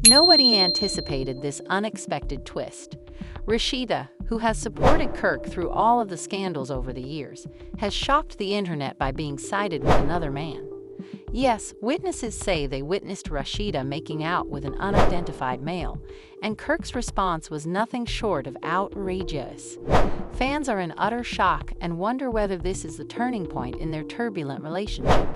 Nobody anticipated this unexpected twist. Rasheeda, who has supported Kirk through all of the scandals over the years, has shocked the internet by being sighted with another man. Yes, witnesses say they witnessed Rasheeda making out with an unidentified male, and Kirk's response was nothing short of outrageous. Fans are in utter shock and wonder whether this is the turning point in their turbulent relationship.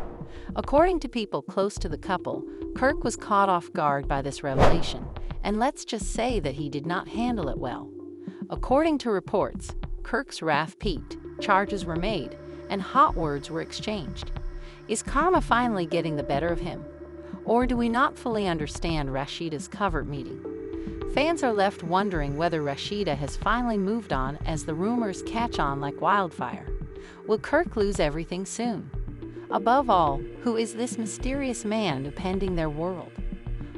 According to people close to the couple, Kirk was caught off guard by this revelation, and let's just say that he did not handle it well. According to reports, Kirk's wrath peaked, charges were made, and hot words were exchanged. Is karma finally getting the better of him? Or do we not fully understand Rasheeda's covert meeting? Fans are left wondering whether Rasheeda has finally moved on as the rumors catch on like wildfire. Will Kirk lose everything soon? Above all, who is this mysterious man upending their world?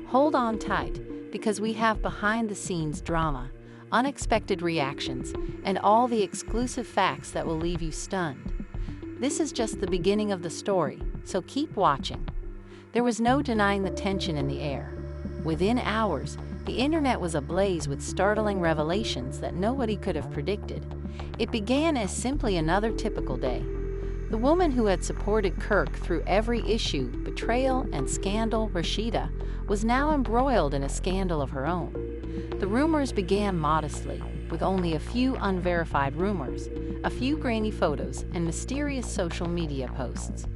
Hold on tight, because we have behind-the-scenes drama, unexpected reactions, and all the exclusive facts that will leave you stunned. This is just the beginning of the story, so keep watching. There was no denying the tension in the air. Within hours, the internet was ablaze with startling revelations that nobody could have predicted. It began as simply another typical day. The woman who had supported Kirk through every issue, betrayal, and scandal, Rasheeda, was now embroiled in a scandal of her own. The rumors began modestly, with only a few unverified rumors, a few grainy photos, and mysterious social media posts.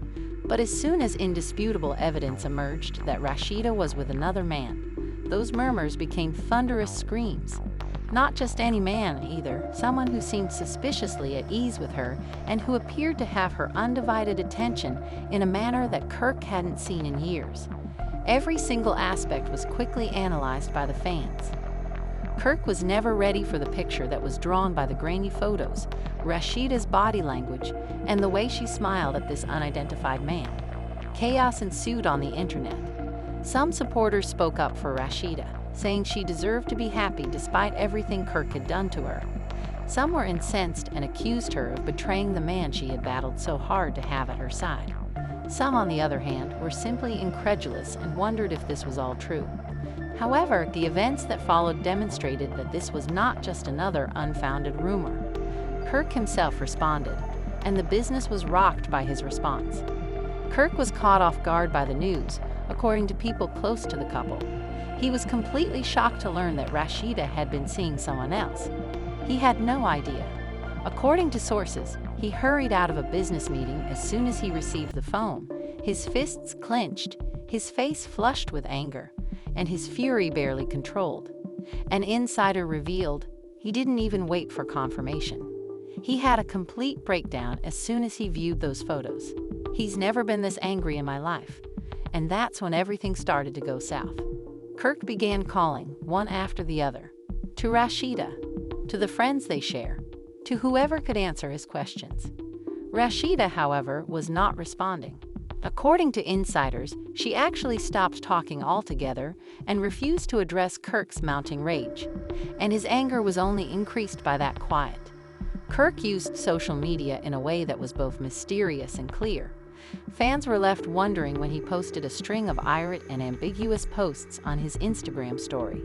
But as soon as indisputable evidence emerged that Rasheeda was with another man, those murmurs became thunderous screams. Not just any man, either, someone who seemed suspiciously at ease with her and who appeared to have her undivided attention in a manner that Kirk hadn't seen in years. Every single aspect was quickly analyzed by the fans. Kirk was never ready for the picture that was drawn by the grainy photos, Rasheeda's body language, and the way she smiled at this unidentified man. Chaos ensued on the internet. Some supporters spoke up for Rasheeda, saying she deserved to be happy despite everything Kirk had done to her. Some were incensed and accused her of betraying the man she had battled so hard to have at her side. Some, on the other hand, were simply incredulous and wondered if this was all true. However, the events that followed demonstrated that this was not just another unfounded rumor. Kirk himself responded, and the business was rocked by his response. Kirk was caught off guard by the news, according to people close to the couple. He was completely shocked to learn that Rasheeda had been seeing someone else. He had no idea. According to sources, he hurried out of a business meeting as soon as he received the phone, his fists clenched, his face flushed with anger, and his fury barely controlled. An insider revealed he didn't even wait for confirmation. He had a complete breakdown as soon as he viewed those photos. He's never been this angry in my life. And that's when everything started to go south. Kirk began calling, one after the other, to Rasheeda, to the friends they share, to whoever could answer his questions. Rasheeda, however, was not responding. According to insiders, she actually stopped talking altogether and refused to address Kirk's mounting rage, and his anger was only increased by that quiet. Kirk used social media in a way that was both mysterious and clear. Fans were left wondering when he posted a string of irate and ambiguous posts on his Instagram story.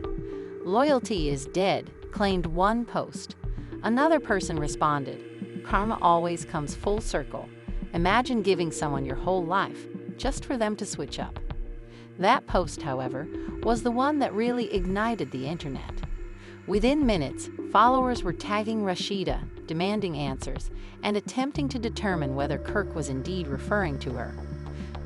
"Loyalty is dead," claimed one post. Another person responded, "Karma always comes full circle. Imagine giving someone your whole life, just for them to switch up." That post, however, was the one that really ignited the internet. Within minutes, followers were tagging Rasheeda, demanding answers, and attempting to determine whether Kirk was indeed referring to her.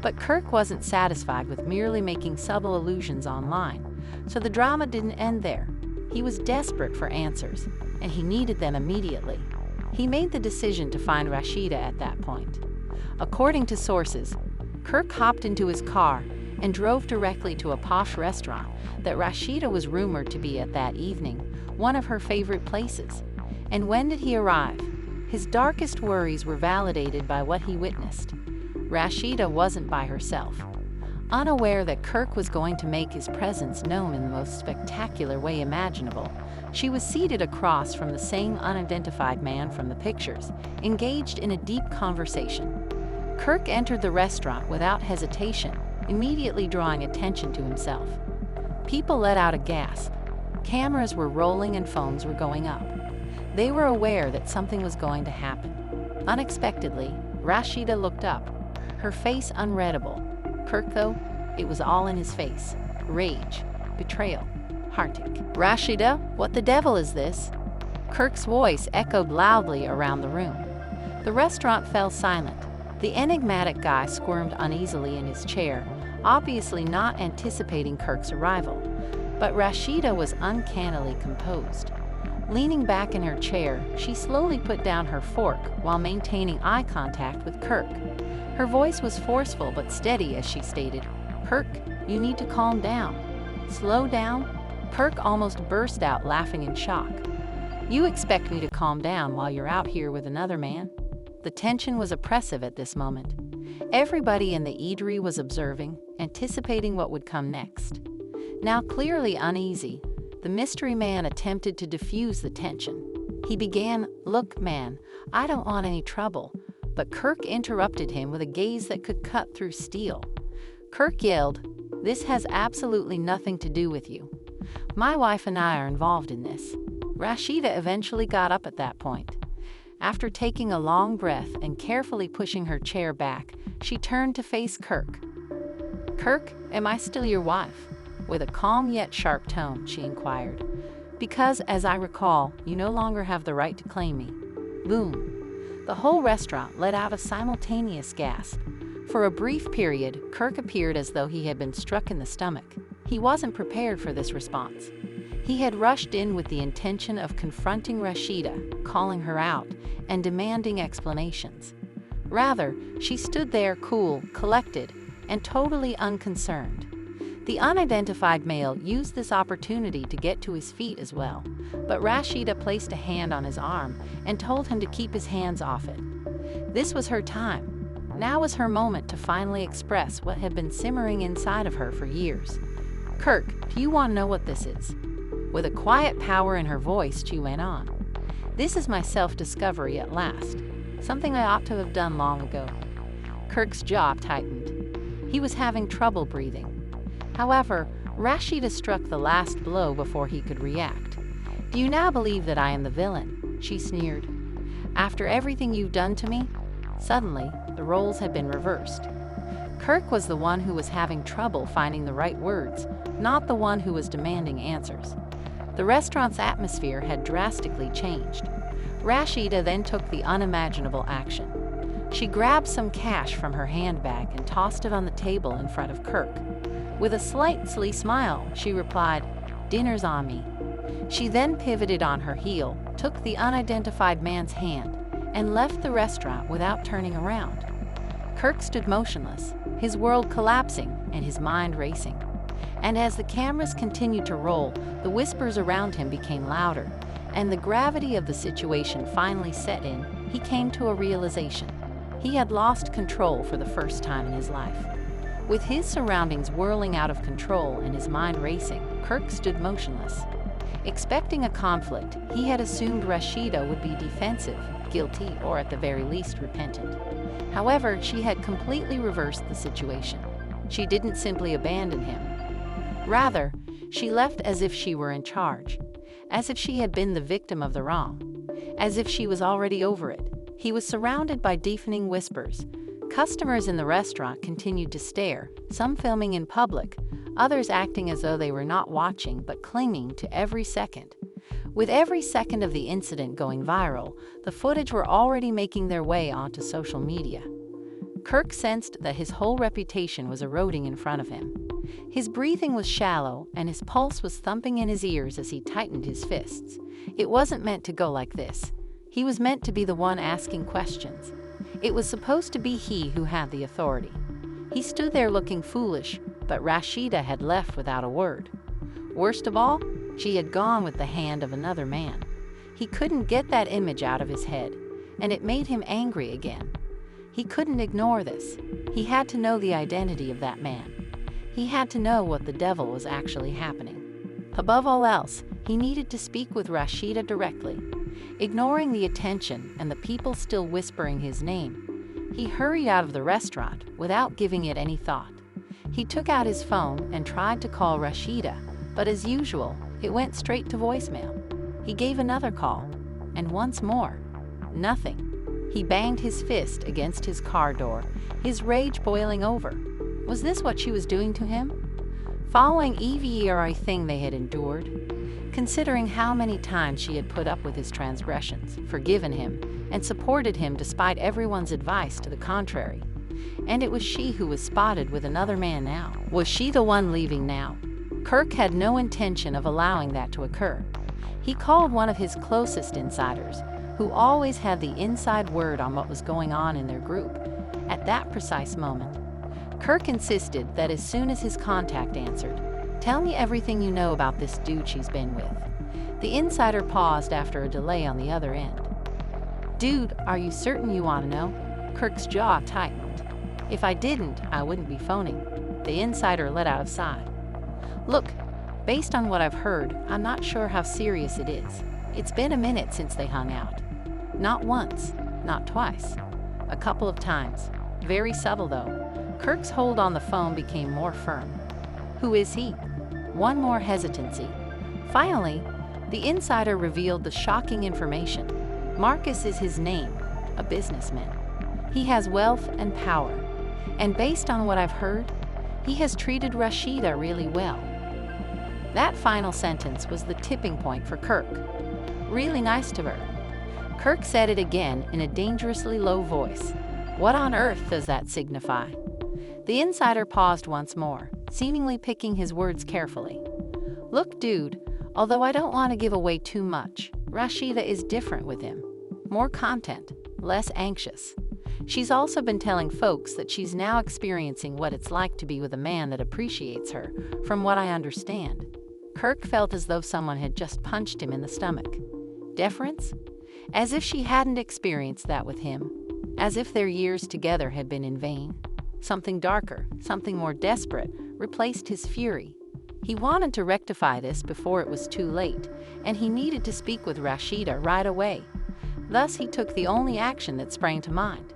But Kirk wasn't satisfied with merely making subtle allusions online, so the drama didn't end there. He was desperate for answers, and he needed them immediately. He made the decision to find Rasheeda at that point. According to sources, Kirk hopped into his car and drove directly to a posh restaurant that Rasheeda was rumored to be at that evening, one of her favorite places. And when did he arrive? His darkest worries were validated by what he witnessed. Rasheeda wasn't by herself. Unaware that Kirk was going to make his presence known in the most spectacular way imaginable, she was seated across from the same unidentified man from the pictures, engaged in a deep conversation. Kirk entered the restaurant without hesitation, immediately drawing attention to himself. People let out a gasp. Cameras were rolling and phones were going up. They were aware that something was going to happen. Unexpectedly, Rasheeda looked up, her face unreadable. Kirk, though, it was all in his face. Rage, betrayal, heartache. "Rasheeda, what the devil is this?" Kirk's voice echoed loudly around the room. The restaurant fell silent. The enigmatic guy squirmed uneasily in his chair, obviously not anticipating Kirk's arrival. But Rasheeda was uncannily composed. Leaning back in her chair, she slowly put down her fork while maintaining eye contact with Kirk. Her voice was forceful but steady as she stated, "Kirk, you need to calm down. Slow down?" Kirk almost burst out laughing in shock. "You expect me to calm down while you're out here with another man?" The tension was oppressive at this moment. Everybody in the eatery was observing, anticipating what would come next. Now clearly uneasy, the mystery man attempted to diffuse the tension. He began, "Look, man, I don't want any trouble." But Kirk interrupted him with a gaze that could cut through steel. Kirk yelled, "This has absolutely nothing to do with you. My wife and I are involved in this." Rasheeda eventually got up at that point. After taking a long breath and carefully pushing her chair back, she turned to face Kirk. "Kirk, am I still your wife?" With a calm yet sharp tone, she inquired. "Because, as I recall, you no longer have the right to claim me." Boom. The whole restaurant let out a simultaneous gasp. For a brief period, Kirk appeared as though he had been struck in the stomach. He wasn't prepared for this response. He had rushed in with the intention of confronting Rasheeda, calling her out, and demanding explanations. Rather, she stood there cool, collected, and totally unconcerned. The unidentified male used this opportunity to get to his feet as well, but Rasheeda placed a hand on his arm and told him to keep his hands off it. This was her time. Now was her moment to finally express what had been simmering inside of her for years. "Kirk, do you want to know what this is?" With a quiet power in her voice, she went on. "This is my self-discovery at last, something I ought to have done long ago." Kirk's jaw tightened. He was having trouble breathing. However, Rasheeda struck the last blow before he could react. "Do you now believe that I am the villain?" she sneered. "After everything you've done to me?" Suddenly, the roles had been reversed. Kirk was the one who was having trouble finding the right words, not the one who was demanding answers. The restaurant's atmosphere had drastically changed. Rasheeda then took the unimaginable action. She grabbed some cash from her handbag and tossed it on the table in front of Kirk. With a slightly smile, she replied, "Dinner's on me." She then pivoted on her heel, took the unidentified man's hand, and left the restaurant without turning around. Kirk stood motionless, his world collapsing and his mind racing. And as the cameras continued to roll, the whispers around him became louder, and the gravity of the situation finally set in. He came to a realization. He had lost control for the first time in his life. With his surroundings whirling out of control and his mind racing, Kirk stood motionless. Expecting a conflict, he had assumed Rasheeda would be defensive, guilty, or at the very least repentant. However, she had completely reversed the situation. She didn't simply abandon him. Rather, she left as if she were in charge, as if she had been the victim of the wrong, as if she was already over it. He was surrounded by deafening whispers. Customers in the restaurant continued to stare, some filming in public, others acting as though they were not watching but clinging to every second. With every second of the incident going viral, the footage were already making their way onto social media. Kirk sensed that his whole reputation was eroding in front of him. His breathing was shallow, and his pulse was thumping in his ears as he tightened his fists. It wasn't meant to go like this. He was meant to be the one asking questions. It was supposed to be he who had the authority. He stood there looking foolish, but Rasheeda had left without a word. Worst of all, she had gone with the hand of another man. He couldn't get that image out of his head, and it made him angry again. He couldn't ignore this. He had to know the identity of that man. He had to know what the devil was actually happening. Above all else, he needed to speak with Rasheeda directly. Ignoring the attention and the people still whispering his name, he hurried out of the restaurant without giving it any thought. He took out his phone and tried to call Rasheeda, But as usual, it went straight to voicemail. He gave another call, and once more, nothing. He banged his fist against his car door, his rage boiling over. Was this what she was doing to him? Following every thing they had endured, considering how many times she had put up with his transgressions, forgiven him, and supported him despite everyone's advice to the contrary. And it was she who was spotted with another man now. Was she the one leaving now? Kirk had no intention of allowing that to occur. He called one of his closest insiders, who always had the inside word on what was going on in their group, at that precise moment. Kirk insisted that as soon as his contact answered, "Tell me everything you know about this dude she's been with." The insider paused after a delay on the other end. "Dude, are you certain you want to know?" Kirk's jaw tightened. "If I didn't, I wouldn't be phoning." The insider let out a sigh. "Look, based on what I've heard, I'm not sure how serious it is. It's been a minute since they hung out. Not once, not twice. A couple of times. Very subtle, though." Kirk's hold on the phone became more firm. "Who is he?" One more hesitancy. Finally, the insider revealed the shocking information. Marcus is his name, a businessman. He has wealth and power. And based on what I've heard, he has treated Rasheeda really well. That final sentence was the tipping point for Kirk. Really nice to her. Kirk said it again in a dangerously low voice. What on earth does that signify? The insider paused once more, seemingly picking his words carefully. "Look, dude, although I don't want to give away too much, Rasheeda is different with him. More content, less anxious. She's also been telling folks that she's now experiencing what it's like to be with a man that appreciates her, from what I understand." Kirk felt as though someone had just punched him in the stomach. Deference? As if she hadn't experienced that with him. As if their years together had been in vain. Something darker, something more desperate, replaced his fury. He wanted to rectify this before it was too late, and he needed to speak with Rasheeda right away. Thus he took the only action that sprang to mind.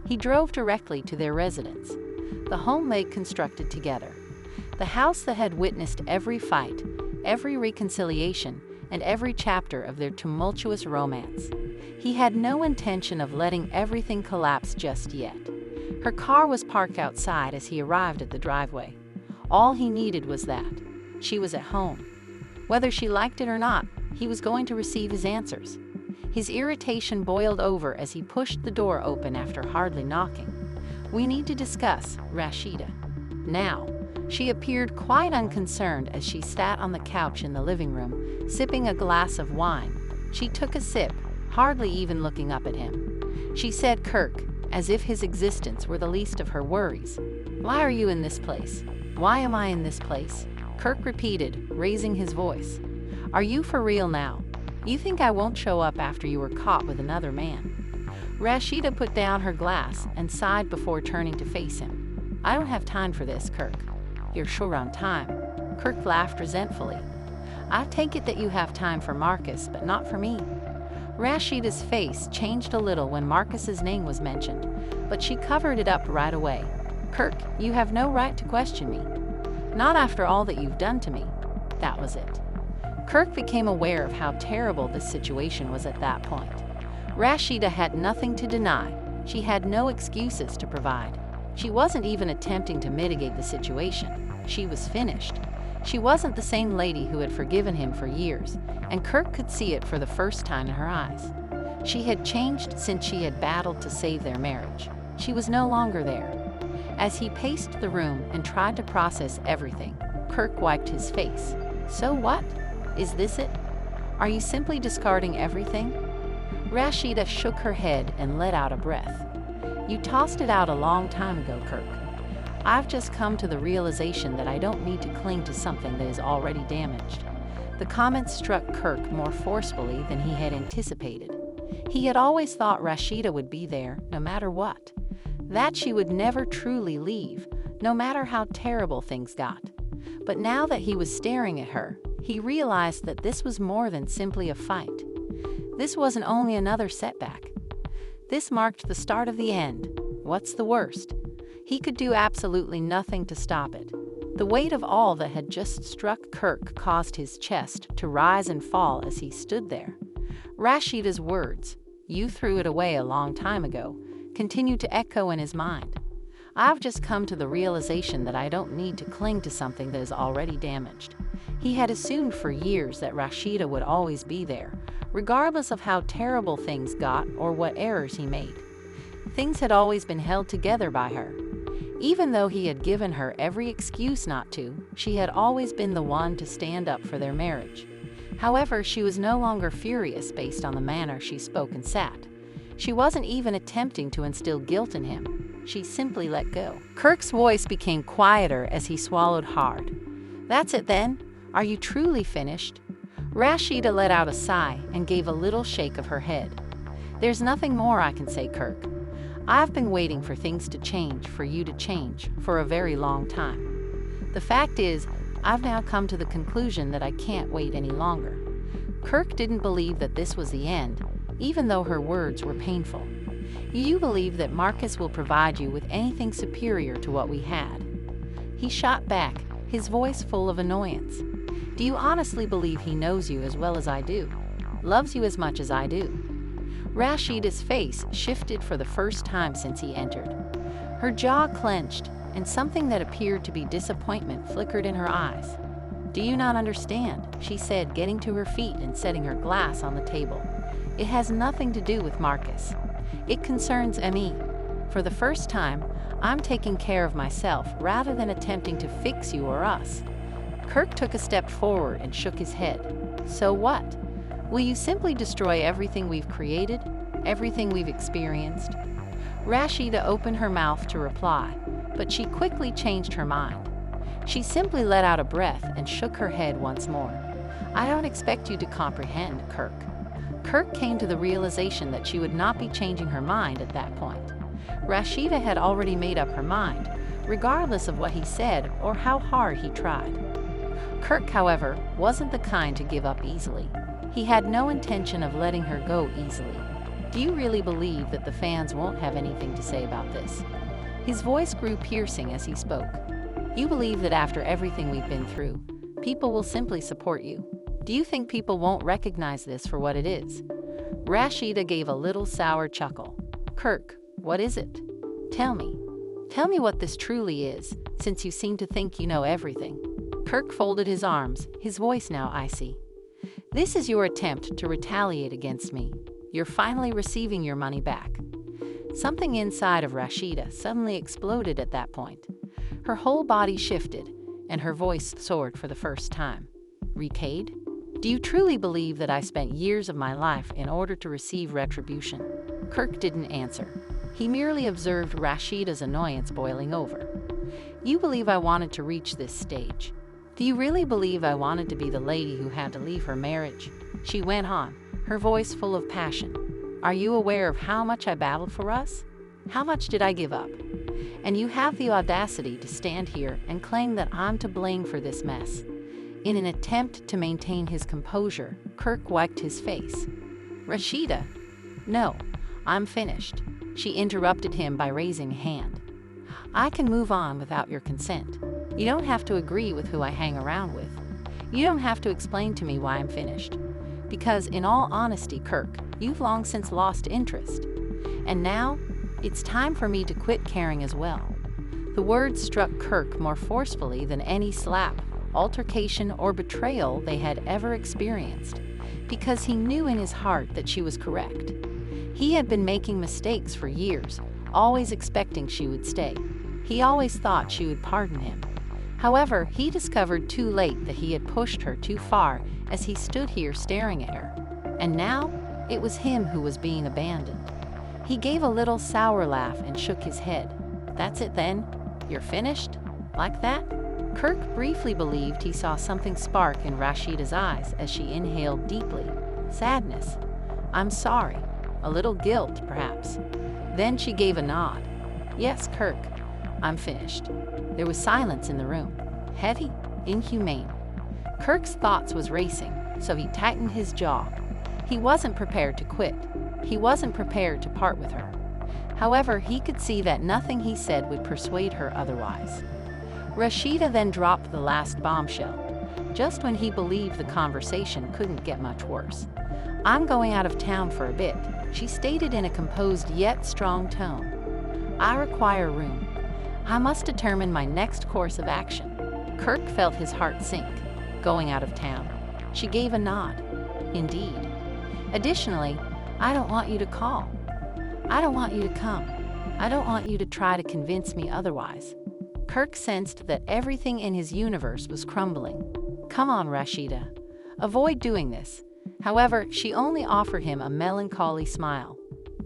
He drove directly to their residence, the home they constructed together, the house that had witnessed every fight, every reconciliation, and every chapter of their tumultuous romance. He had no intention of letting everything collapse just yet. Her car was parked outside as he arrived at the driveway. All he needed was that. She was at home. Whether she liked it or not, he was going to receive his answers. His irritation boiled over as he pushed the door open after hardly knocking. "We need to discuss, Rasheeda." Now. She appeared quite unconcerned as she sat on the couch in the living room, sipping a glass of wine. She took a sip, hardly even looking up at him. She said, "Kirk," as if his existence were the least of her worries. "Why are you in this place?" "Why am I in this place?" Kirk repeated, raising his voice. "Are you for real now? You think I won't show up after you were caught with another man?" Rasheeda put down her glass and sighed before turning to face him. "I don't have time for this, Kirk." "You're sure on time." Kirk laughed resentfully. "I take it that you have time for Marcus, but not for me." Rasheeda's face changed a little when Marcus's name was mentioned, but she covered it up right away. "Kirk, you have no right to question me. Not after all that you've done to me." That was it. Kirk became aware of how terrible this situation was at that point. Rasheeda had nothing to deny. She had no excuses to provide. She wasn't even attempting to mitigate the situation. She was finished. She wasn't the same lady who had forgiven him for years, and Kirk could see it for the first time in her eyes. She had changed since she had battled to save their marriage. She was no longer there. As he paced the room and tried to process everything, Kirk wiped his face. "So what? Is this it? Are you simply discarding everything?" Rasheeda shook her head and let out a breath. "You tossed it out a long time ago, Kirk. I've just come to the realization that I don't need to cling to something that is already damaged." The comment struck Kirk more forcefully than he had anticipated. He had always thought Rasheeda would be there, no matter what. That she would never truly leave, no matter how terrible things got. But now that he was staring at her, he realized that this was more than simply a fight. This wasn't only another setback. This marked the start of the end. What's the worst? He could do absolutely nothing to stop it. The weight of all that had just struck Kirk caused his chest to rise and fall as he stood there. Rasheeda's words, "You threw it away a long time ago," continued to echo in his mind. "I've just come to the realization that I don't need to cling to something that is already damaged." He had assumed for years that Rasheeda would always be there, regardless of how terrible things got or what errors he made. Things had always been held together by her. Even though he had given her every excuse not to, she had always been the one to stand up for their marriage. However, she was no longer furious based on the manner she spoke and sat. She wasn't even attempting to instill guilt in him. She simply let go. Kirk's voice became quieter as he swallowed hard. "That's it then? Are you truly finished?" Rasheeda let out a sigh and gave a little shake of her head. "There's nothing more I can say, Kirk. I've been waiting for things to change, for you to change, for a very long time. The fact is, I've now come to the conclusion that I can't wait any longer." Kirk didn't believe that this was the end, even though her words were painful. "You believe that Marcus will provide you with anything superior to what we had?" He shot back, his voice full of annoyance. "Do you honestly believe he knows you as well as I do? Loves you as much as I do?" Rasheeda's face shifted for the first time since he entered. Her jaw clenched, and something that appeared to be disappointment flickered in her eyes. "Do you not understand?" she said, getting to her feet and setting her glass on the table. "It has nothing to do with Marcus. It concerns me. For the first time, I'm taking care of myself rather than attempting to fix you or us." Kirk took a step forward and shook his head. "So what? Will you simply destroy everything we've created, everything we've experienced?" Rasheeda opened her mouth to reply, but she quickly changed her mind. She simply let out a breath and shook her head once more. "I don't expect you to comprehend, Kirk." Kirk came to the realization that she would not be changing her mind at that point. Rasheeda had already made up her mind, regardless of what he said or how hard he tried. Kirk, however, wasn't the kind to give up easily. He had no intention of letting her go easily. "Do you really believe that the fans won't have anything to say about this?" His voice grew piercing as he spoke. "You believe that after everything we've been through, people will simply support you? Do you think people won't recognize this for what it is?" Rasheeda gave a little sour chuckle. "Kirk, what is it? Tell me. Tell me what this truly is, since you seem to think you know everything." Kirk folded his arms, his voice now icy. "This is your attempt to retaliate against me. You're finally receiving your money back." Something inside of Rasheeda suddenly exploded at that point. Her whole body shifted, and her voice soared for the first time. "Repaid? Do you truly believe that I spent years of my life in order to receive retribution?" Kirk didn't answer. He merely observed Rasheeda's annoyance boiling over. "You believe I wanted to reach this stage? Do you really believe I wanted to be the lady who had to leave her marriage?" She went on, her voice full of passion. "Are you aware of how much I battled for us? How much did I give up? And you have the audacity to stand here and claim that I'm to blame for this mess." In an attempt to maintain his composure, Kirk wiped his face. "Rasheeda, no, I'm finished." She interrupted him by raising a hand. "I can move on without your consent. You don't have to agree with who I hang around with. You don't have to explain to me why I'm finished. Because, in all honesty, Kirk, you've long since lost interest. And now, it's time for me to quit caring as well." The words struck Kirk more forcefully than any slap, altercation, or betrayal they had ever experienced, because he knew in his heart that she was correct. He had been making mistakes for years, always expecting she would stay. He always thought she would pardon him. However, he discovered too late that he had pushed her too far as he stood here staring at her. And now, it was him who was being abandoned. He gave a little sour laugh and shook his head. "That's it then? You're finished? Like that?" Kirk briefly believed he saw something spark in Rasheeda's eyes as she inhaled deeply. Sadness. "I'm sorry. A little guilt, perhaps." Then she gave a nod. "Yes, Kirk, I'm finished." There was silence in the room. Heavy, inhumane. Kirk's thoughts was racing, so he tightened his jaw. He wasn't prepared to quit. He wasn't prepared to part with her. However, he could see that nothing he said would persuade her otherwise. Rasheeda then dropped the last bombshell, just when he believed the conversation couldn't get much worse. "I'm going out of town for a bit," she stated in a composed yet strong tone. "I require room. I must determine my next course of action." Kirk felt his heart sink. "Going out of town?" She gave a nod. "Indeed. Additionally, I don't want you to call. I don't want you to come. I don't want you to try to convince me otherwise." Kirk sensed that everything in his universe was crumbling. "Come on, Rasheeda. Avoid doing this." However, she only offered him a melancholy smile.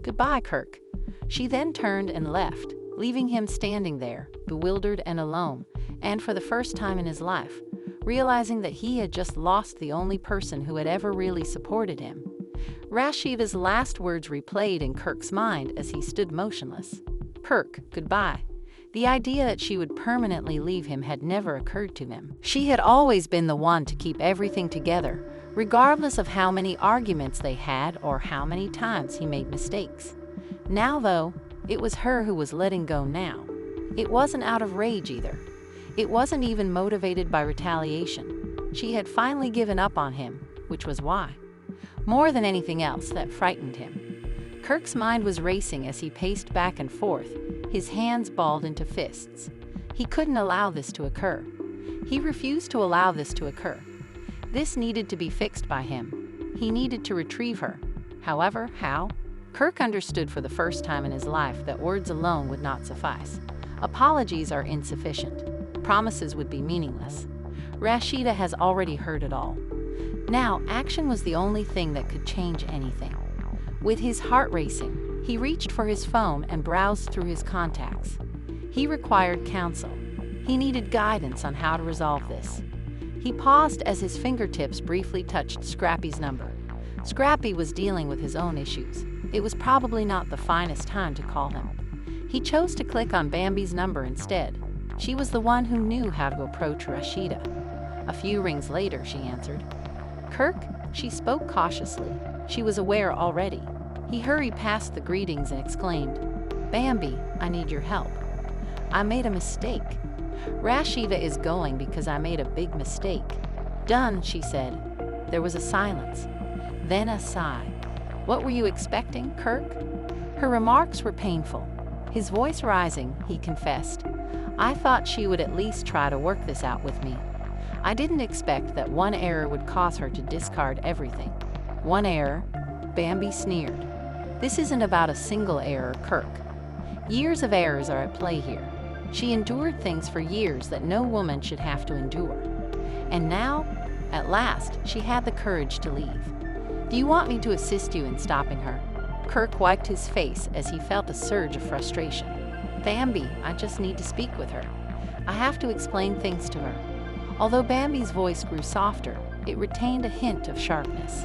"Goodbye, Kirk." She then turned and left, leaving him standing there, bewildered and alone, and for the first time in his life, realizing that he had just lost the only person who had ever really supported him. Rasheeda's last words replayed in Kirk's mind as he stood motionless. "Kirk, goodbye." The idea that she would permanently leave him had never occurred to him. She had always been the one to keep everything together, regardless of how many arguments they had or how many times he made mistakes. Now, though, it was her who was letting go now. It wasn't out of rage either. It wasn't even motivated by retaliation. She had finally given up on him, which was why. More than anything else, that frightened him. Kirk's mind was racing as he paced back and forth, his hands balled into fists. He couldn't allow this to occur. He refused to allow this to occur. This needed to be fixed by him. He needed to retrieve her. However, how? Kirk understood for the first time in his life that words alone would not suffice. Apologies are insufficient. Promises would be meaningless. Rasheeda has already heard it all. Now, action was the only thing that could change anything. With his heart racing, he reached for his phone and browsed through his contacts. He required counsel. He needed guidance on how to resolve this. He paused as his fingertips briefly touched Scrappy's number. Scrappy was dealing with his own issues. It was probably not the finest time to call him. He chose to click on Bambi's number instead. She was the one who knew how to approach Rasheeda. A few rings later, she answered. "Kirk?" She spoke cautiously. She was aware already. He hurried past the greetings and exclaimed, "Bambi, I need your help. I made a mistake. Rasheeda is going because I made a big mistake." "Done," she said. There was a silence, then a sigh. "What were you expecting, Kirk?" Her remarks were painful. His voice rising, he confessed, "I thought she would at least try to work this out with me. I didn't expect that one error would cause her to discard everything." "One error?" Bambi sneered. "This isn't about a single error, Kirk. Years of errors are at play here. She endured things for years that no woman should have to endure. And now, at last, she had the courage to leave. Do you want me to assist you in stopping her?" Kirk wiped his face as he felt a surge of frustration. "Bambi, I just need to speak with her. I have to explain things to her." Although Bambi's voice grew softer, it retained a hint of sharpness.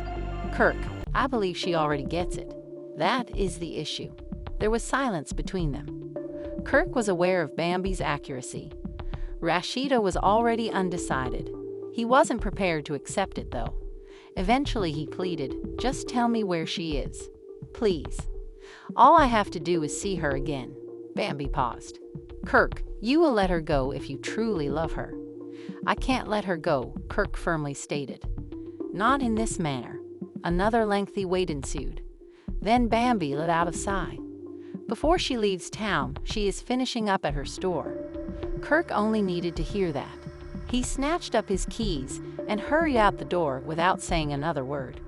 "Kirk, I believe she already gets it. That is the issue." There was silence between them. Kirk was aware of Bambi's accuracy. Rasheeda was already undecided. He wasn't prepared to accept it, though. Eventually he pleaded, "Just tell me where she is. Please. All I have to do is see her again." Bambi paused. "Kirk, you will let her go if you truly love her." "I can't let her go," Kirk firmly stated. "Not in this manner." Another lengthy wait ensued. Then Bambi let out a sigh. Before she leaves town, she is finishing up at her store. Kirk only needed to hear that. He snatched up his keys and hurried out the door without saying another word.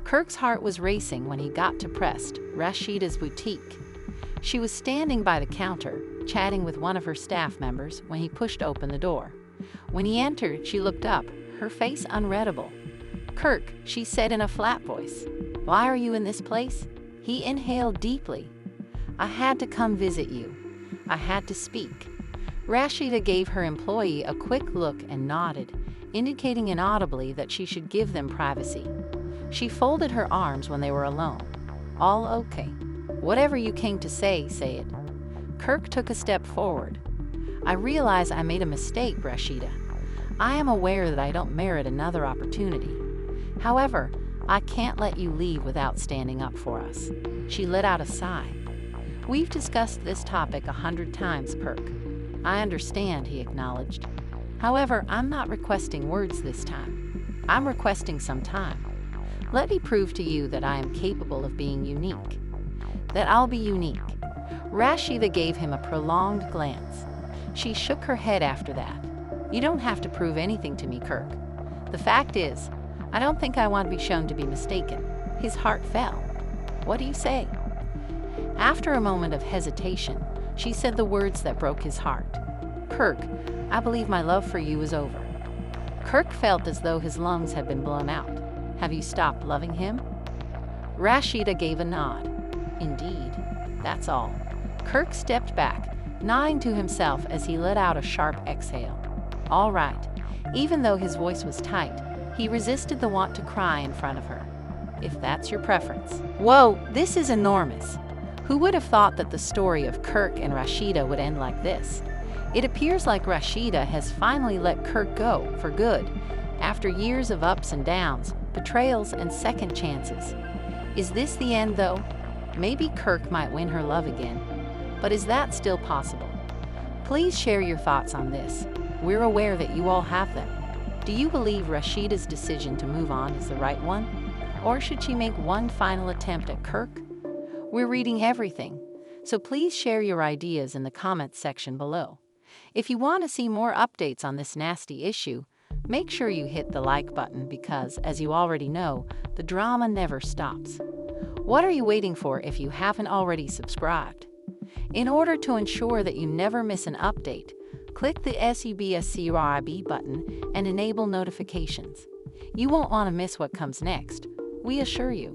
Kirk's heart was racing when he got to Prest, Rasheeda's boutique. She was standing by the counter, chatting with one of her staff members when he pushed open the door. When he entered, she looked up, her face unreadable. "Kirk," she said in a flat voice, "why are you in this place?" He inhaled deeply. "I had to come visit you. I had to speak." Rasheeda gave her employee a quick look and nodded, indicating inaudibly that she should give them privacy. She folded her arms when they were alone. "All okay. Whatever you came to say it." Kirk took a step forward. "I realize I made a mistake, Rasheeda. I am aware that I don't merit another opportunity. However, I can't let you leave without standing up for us." She let out a sigh. "We've discussed this topic 100 times, Kirk. I understand, he acknowledged. However, I'm not requesting words this time. I'm requesting some time. Let me prove to you that I am capable of being unique. That I'll be unique. Rasheeda gave him a prolonged glance. She shook her head after that. You don't have to prove anything to me, Kirk. The fact is, I don't think I want to be shown to be mistaken. His heart fell. What do you say? After a moment of hesitation, she said the words that broke his heart. Kirk, I believe my love for you is over. Kirk felt as though his lungs had been blown out. Have you stopped loving him? Rasheeda gave a nod. Indeed, that's all. Kirk stepped back, nodding to himself as he let out a sharp exhale. All right. Even though his voice was tight, he resisted the want to cry in front of her. If that's your preference. Whoa, this is enormous. Who would have thought that the story of Kirk and Rasheeda would end like this? It appears like Rasheeda has finally let Kirk go for good, after years of ups and downs, betrayals, and second chances. Is this the end, though? Maybe Kirk might win her love again. But is that still possible? Please share your thoughts on this. We're aware that you all have them. Do you believe Rasheeda's decision to move on is the right one? Or should she make one final attempt at Kirk? We're reading everything, so please share your ideas in the comments section below. If you want to see more updates on this nasty issue, make sure you hit the like button because, as you already know, the drama never stops. What are you waiting for if you haven't already subscribed? In order to ensure that you never miss an update, click the subscribe button and enable notifications. You won't want to miss what comes next, we assure you.